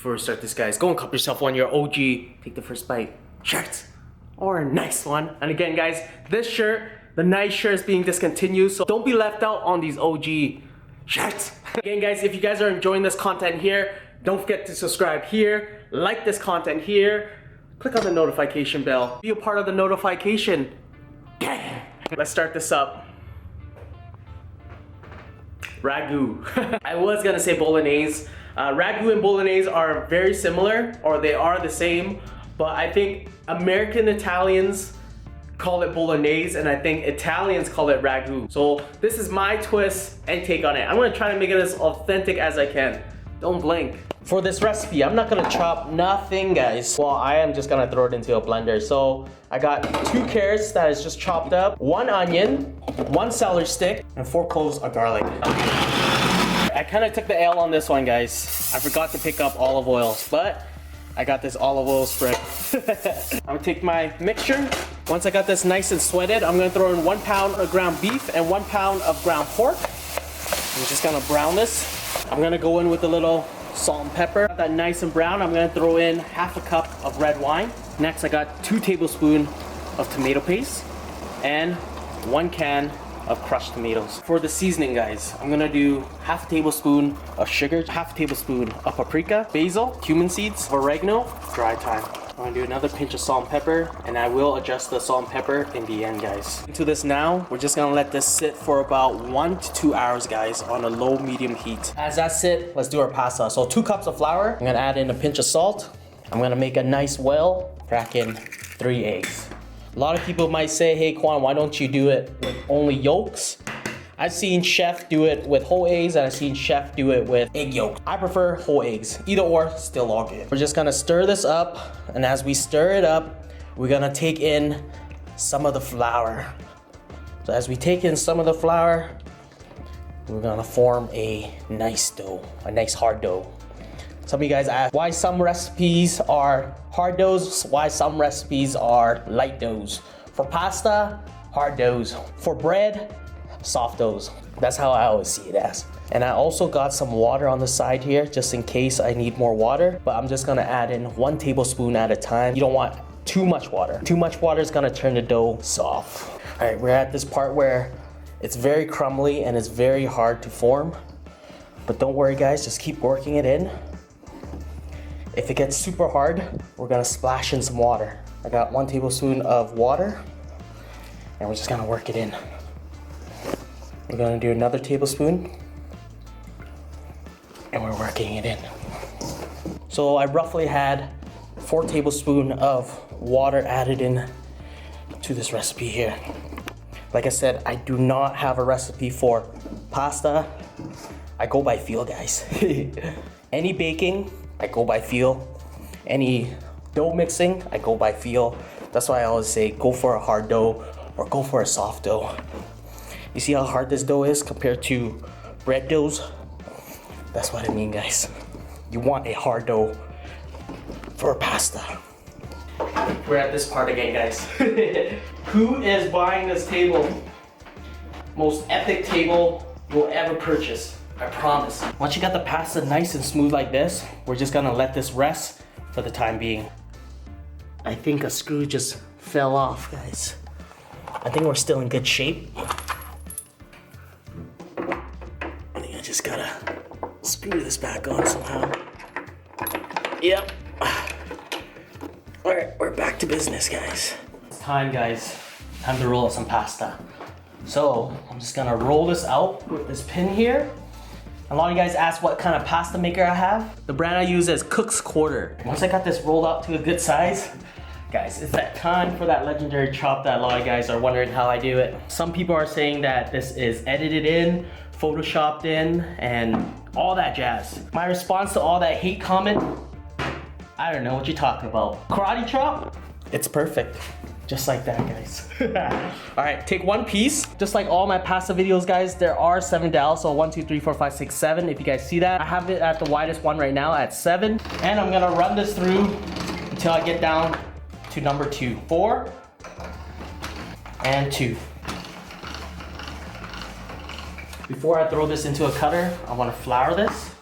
before we start this, guys, go and cup yourself one. Your OG. Take the first bite. Shirt. Or a nice one. And again, guys, this shirt, the nice shirt is being discontinued, so don't be left out on these OG shirts. Again, guys, if you guys are enjoying this content here, don't forget to subscribe here, like this content here, click on the notification bell, be a part of the notification. Let's start this up. Ragu. I was gonna say bolognese. Ragu and bolognese are very similar, or they are the same, but I think American Italians call it bolognese, and I think Italians call it ragu. So this is my twist and take on it. I'm gonna try to make it as authentic as I can. Don't blink. For this recipe, I'm not gonna chop nothing, guys. Well, I am just gonna throw it into a blender. So I got 2 carrots that is just chopped up, 1 onion, 1 celery stick, and 4 cloves of garlic. I kind of took the L on this one, guys. I forgot to pick up olive oil, but I got this olive oil spread. I'm gonna take my mixture. Once I got this nice and sweated, I'm gonna throw in 1 pound of ground beef and 1 pound of ground pork. I'm just gonna brown this. I'm gonna go in with a little salt and pepper. Got that nice and brown, I'm gonna throw in half a cup of red wine. Next, I got 2 tablespoons of tomato paste and 1 can of crushed tomatoes. For the seasoning, guys, I'm gonna do half a tablespoon of sugar, half a tablespoon of paprika, basil, cumin seeds, oregano, dry thyme. I'm gonna do another pinch of salt and pepper, and I will adjust the salt and pepper in the end, guys. Into this now, we're just gonna let this sit for about 1 to 2 hours, guys, on a low medium heat. As that sit, let's do our pasta. So 2 cups of flour, I'm gonna add in a pinch of salt. I'm gonna make a nice well, crack in 3 eggs. A lot of people might say, hey Quang, why don't you do it with only yolks? I've seen chef do it with whole eggs, and I've seen chef do it with egg yolks. I prefer whole eggs. Either or, still all good. We're just gonna stir this up, and as we stir it up, we're gonna take in some of the flour. So as we take in some of the flour, we're gonna form a nice dough, a nice hard dough. Some of you guys ask why some recipes are hard doughs, why some recipes are light doughs. For pasta, hard doughs. For bread, soft doughs. That's how I always see it as. And I also got some water on the side here, just in case I need more water, but I'm just gonna add in 1 tablespoon at a time. You don't want too much water. Too much water is gonna turn the dough soft. All right, we're at this part where it's very crumbly and it's very hard to form. But don't worry, guys, just keep working it in. If it gets super hard, we're gonna splash in some water. I got 1 tablespoon of water, and we're just gonna work it in. We're gonna do another tablespoon, and we're working it in. So I roughly had 4 tablespoons of water added in to this recipe here. Like I said, I do not have a recipe for pasta. I go by feel, guys. Any baking, I go by feel. Any dough mixing, I go by feel. That's why I always say go for a hard dough or go for a soft dough. You see how hard this dough is compared to bread doughs? That's what I mean, guys. You want a hard dough for a pasta. We're at this part again, guys. Who is buying this table? Most epic table you'll ever purchase. I promise. Once you got the pasta nice and smooth like this, we're just gonna let this rest for the time being. I think a screw just fell off, guys. I think we're still in good shape. I think I just gotta screw this back on somehow. Yep. All right, we're back to business, guys. It's time, guys. Time to roll out some pasta. So I'm just gonna roll this out with this pin here. A lot of you guys ask what kind of pasta maker I have. The brand I use is Cook's Quarter. Once I got this rolled out to a good size, guys, it's that time for that legendary chop that a lot of guys are wondering how I do it. Some people are saying that this is edited in, photoshopped in, and all that jazz. My response to all that hate comment, I don't know what you're talking about. Karate chop? It's perfect. Just like that, guys. All right, take 1 piece. Just like all my pasta videos, guys, there are 7 dials. So 1, 2, 3, 4, 5, 6, 7. If you guys see that, I have it at the widest one right now at 7. And I'm gonna run this through until I get down to number 2. 4 and 2. Before I throw this into a cutter, I wanna flour this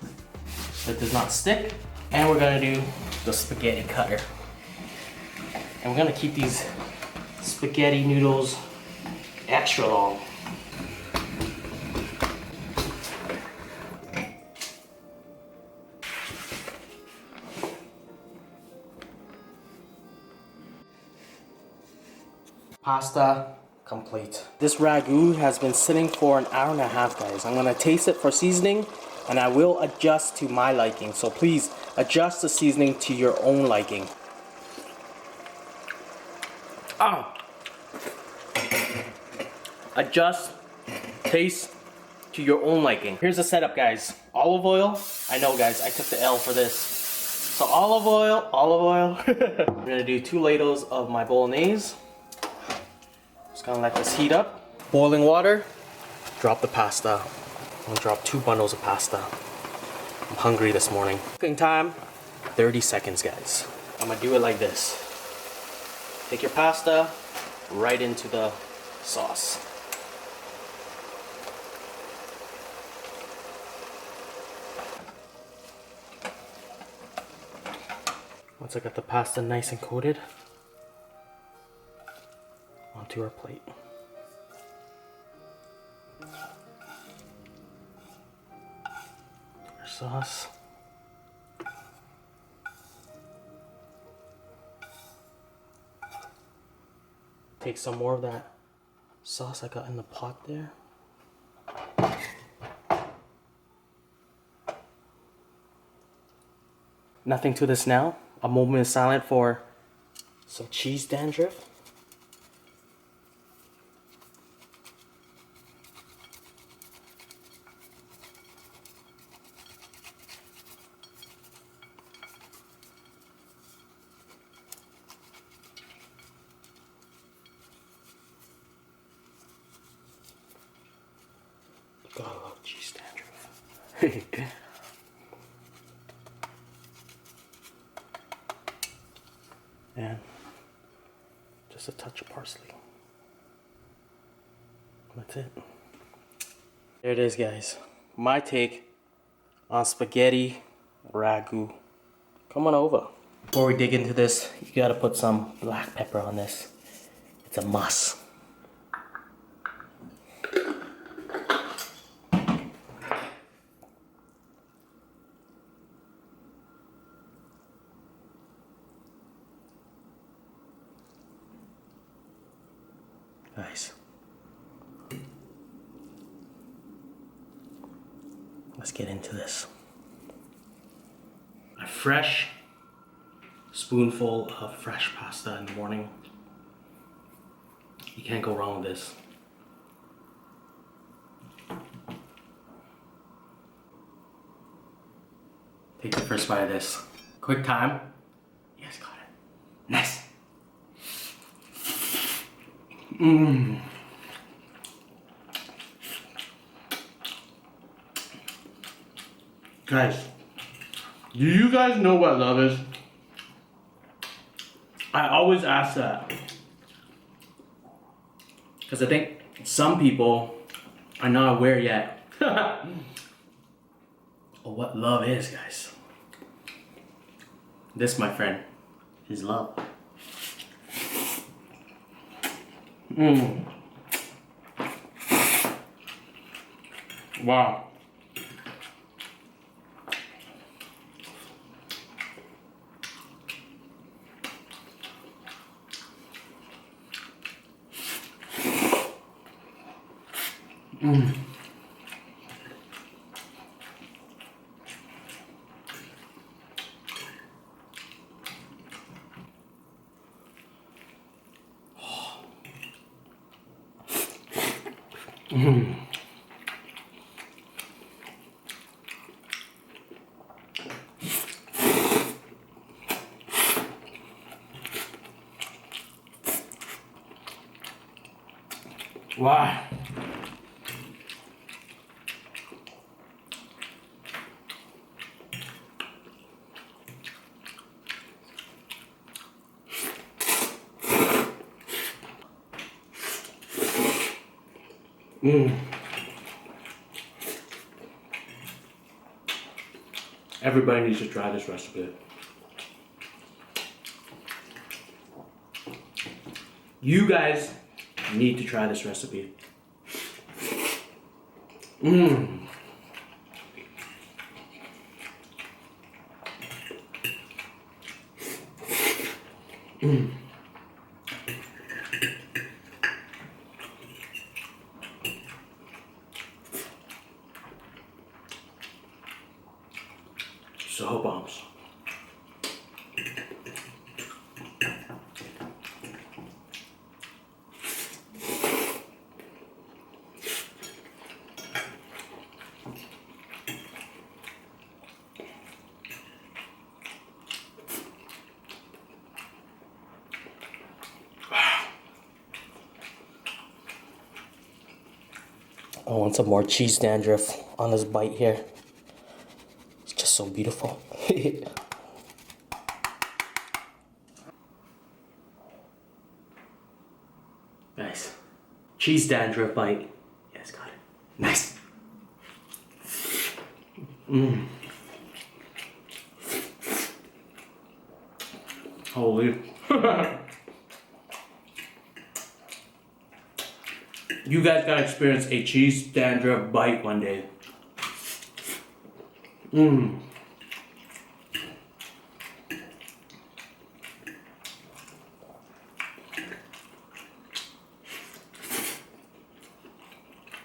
so it does not stick. And we're gonna do the spaghetti cutter. And we're gonna keep these spaghetti noodles extra long. Pasta complete. This ragu has been sitting for an hour and a half, guys. I'm gonna taste it for seasoning and I will adjust to my liking. So please adjust the seasoning to your own liking. Adjust taste to your own liking. Here's the setup, guys. Olive oil. I know, guys, I took the L for this. So olive oil. We're gonna do 2 ladles of my bolognese. Just gonna let this heat up. Boiling water. Drop the pasta. I'm gonna drop 2 bundles of pasta. I'm hungry this morning. Cooking time, 30 seconds, guys. I'm gonna do it like this. Take your pasta right into the sauce. Once I got the pasta nice and coated, onto our plate. Our sauce. Take some more of that sauce I got in the pot there. Nothing to this now. A moment of silence for some cheese dandruff. Gotta love cheese dandruff. And just a touch of parsley. That's it. There it is, guys. My take on spaghetti ragu. Come on over. Before we dig into this, you gotta put some black pepper on this. It's a must. Guys, let's get into this. A fresh spoonful of fresh pasta in the morning. You can't go wrong with this. Take the first bite of this. Quick time. You guys got it. Nice. Guys, do you guys know what love is? I always ask that. Because I think some people are not aware yet of what love is, guys. This, my friend, is love. Wow. Wow. Everybody needs to try this recipe. You guys need to try this recipe. Mmm. Mmm. So bombs. I want some more cheese dandruff on this bite here. It's just so beautiful. Nice. Cheese dandruff bite. Yes, got it. Nice. Mmm. Holy. You guys gotta experience a cheese dandruff bite one day. Mmm.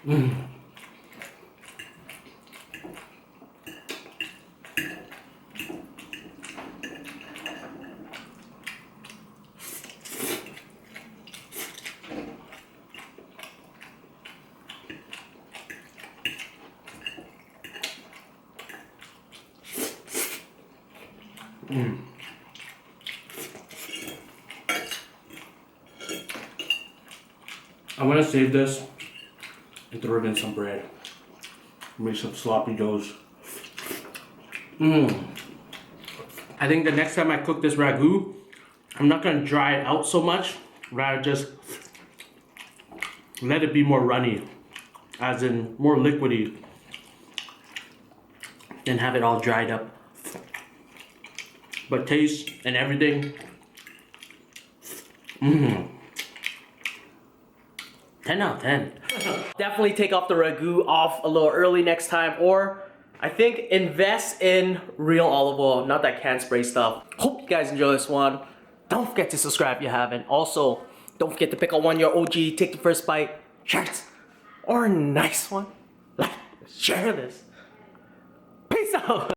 Mmm. Mm. I'm gonna save this and throw it in some bread. Make some sloppy doughs. Mmm. I think the next time I cook this ragu, I'm not gonna dry it out so much. Rather just let it be more runny, as in more liquidy, than have it all dried up. But taste and everything, 10 out of 10. Definitely take off the ragu off a little early next time, or I think invest in real olive oil, not that can spray stuff. Hope you guys enjoy this one. Don't forget to subscribe if you haven't. Also, don't forget to pick out one of your OG, take the first bite shirts, or a nice one. Like, share this. Peace out.